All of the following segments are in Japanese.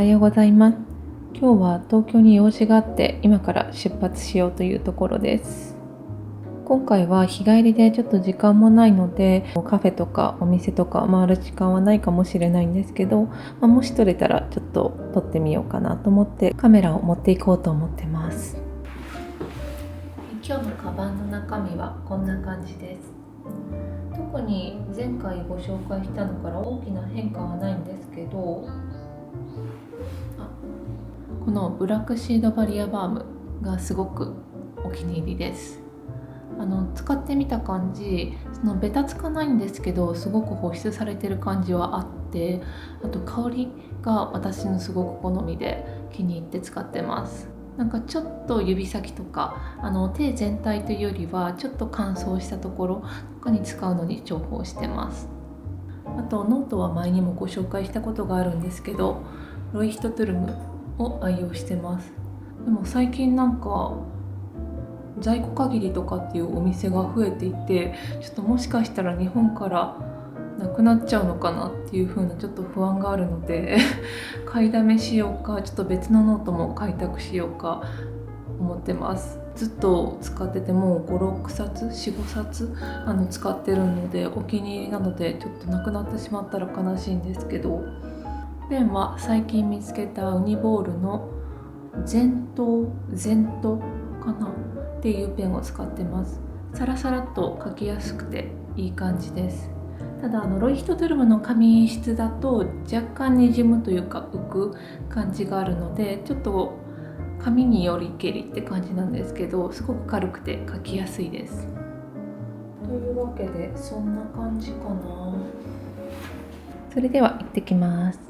はようございます。今日は東京に用事があって今から出発しようというところです。今回は日帰りでちょっと時間もないのでカフェとかお店とか回る時間はないかもしれないんですけど、もし撮れたらちょっと撮ってみようかなと思ってカメラを持っていこうと思ってます。今日のカバンの中身はこんな感じです。特に前回ご紹介したのから大きな変化はないんですけど、このブラックシードバリアバームがすごくお気に入りです。使ってみた感じ、ベタつかないんですけどすごく保湿されてる感じはあって、あと香りが私のすごく好みで気に入って使ってます。なんかちょっと指先とか手全体というよりはちょっと乾燥したところとかに使うのに重宝してます。あとノートは前にもご紹介したことがあるんですけど、ロイヒトトゥルムを愛用してます。でも最近なんか在庫限りとかっていうお店が増えていて、ちょっともしかしたら日本からなくなっちゃうのかなっていう風なちょっと不安があるので買いだめしようか、ちょっと別のノートも開拓しようか思ってます。ずっと使っててもう5、6冊、4、5冊使ってるのでお気に入りなので、ちょっとなくなってしまったら悲しいんですけど、ペンは最近見つけたウニボールのゼントかなっていうペンを使ってます。サラサラっと書きやすくていい感じです。ただロイヒトトゥルムの紙質だと若干にじむというか浮く感じがあるので、ちょっと紙によりけりって感じなんですけど、すごく軽くて書きやすいです。というわけでそんな感じかな。それでは行ってきます。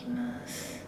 ます。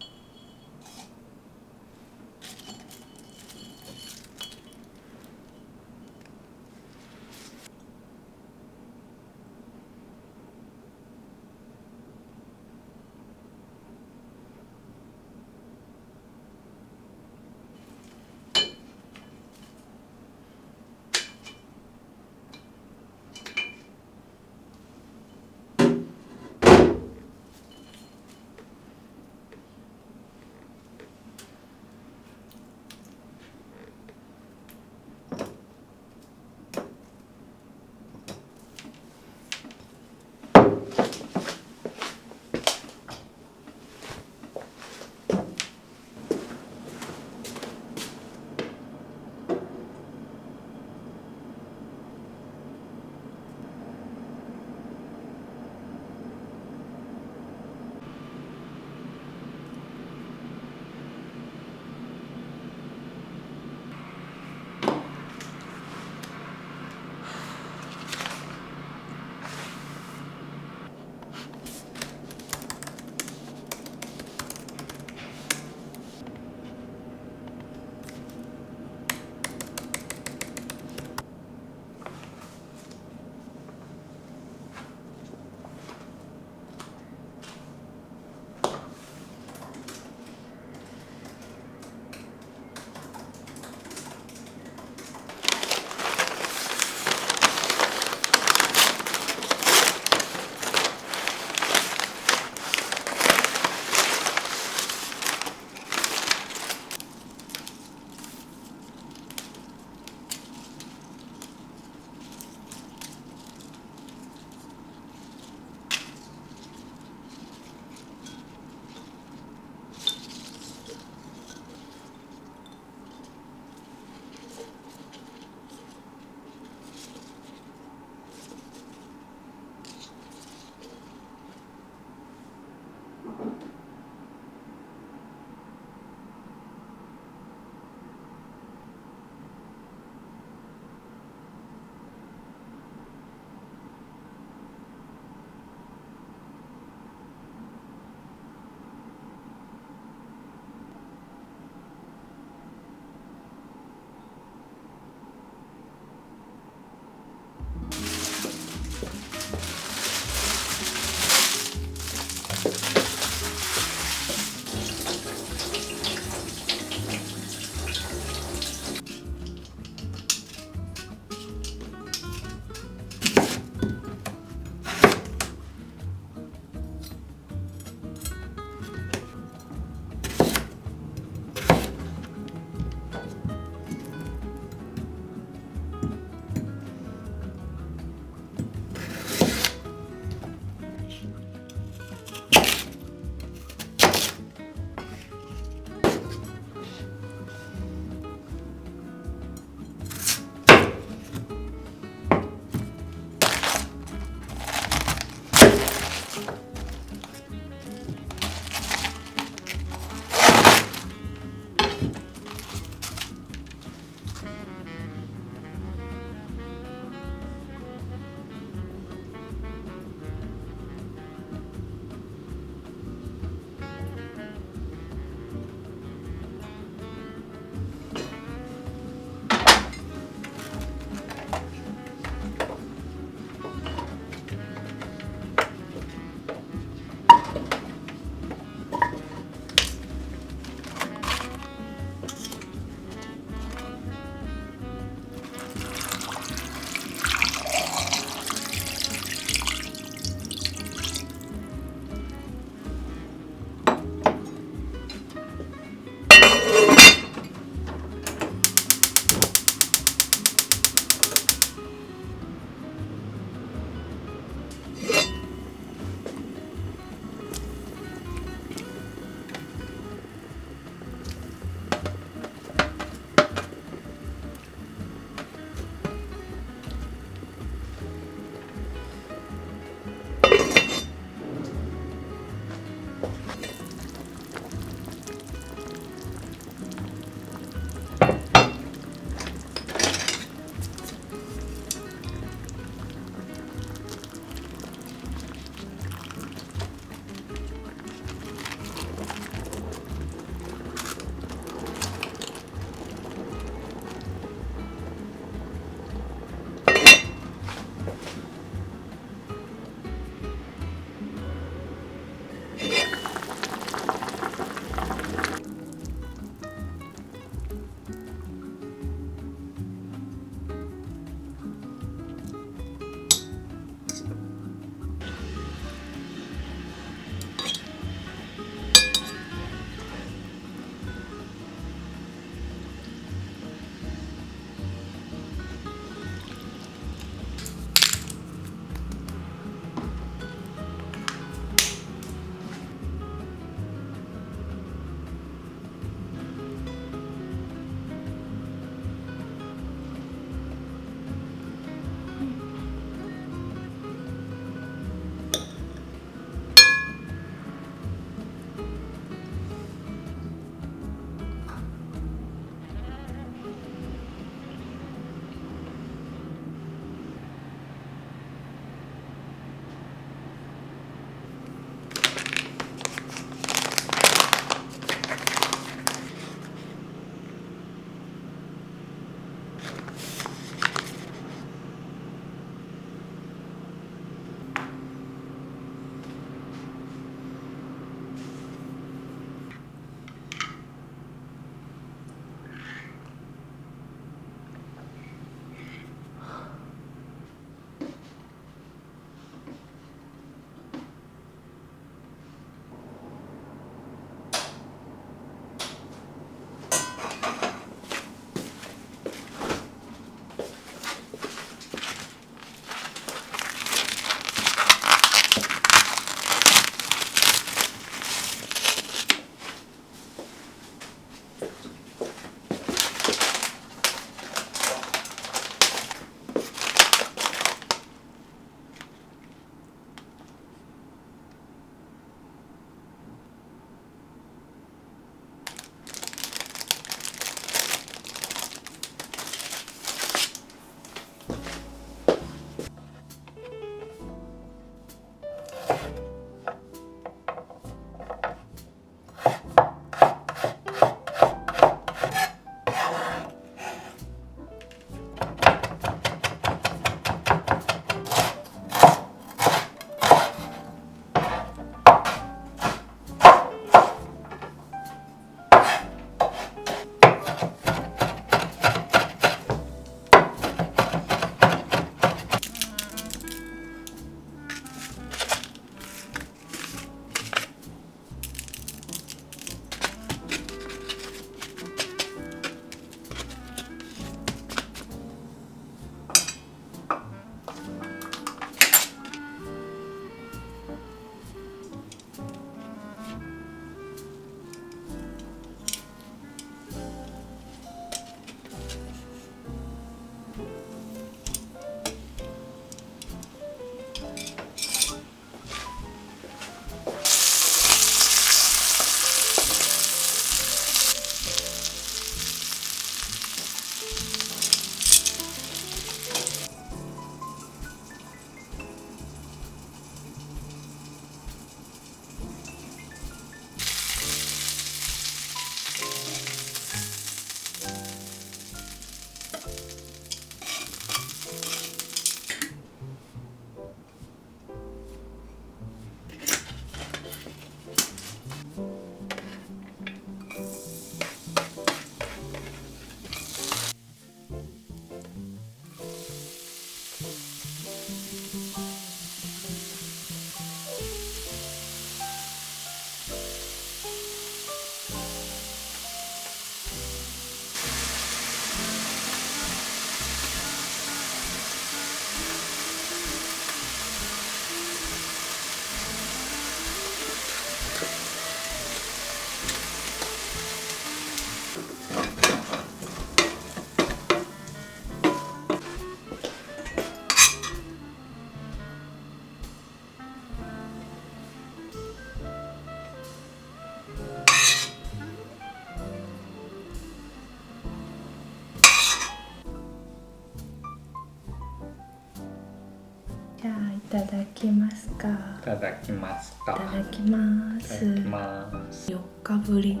ただきますか。いただきますいたか。だきまいたす。だきます。 4日ぶり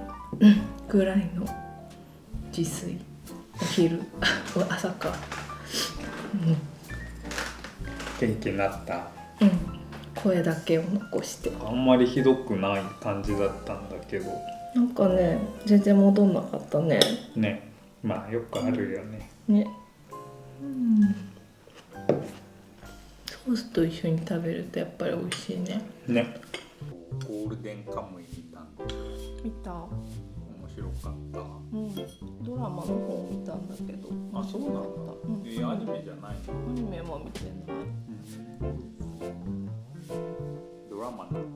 ぐらいの自炊。お昼朝か。元気になった。うん、声だけを残して。あんまりひどくない感じだったんだけどなんかね、全然戻んなかったね。ね。まあよくあるよね。ね。ソースと一緒に食べるとやっぱり美味しいね。ね。ゴールデンカムイ見たんで見た？面白かった。ドラマの方見たんだけど。あ、そうなんだ。アニメじゃないの？アニメも見てない。ドラマなんだ。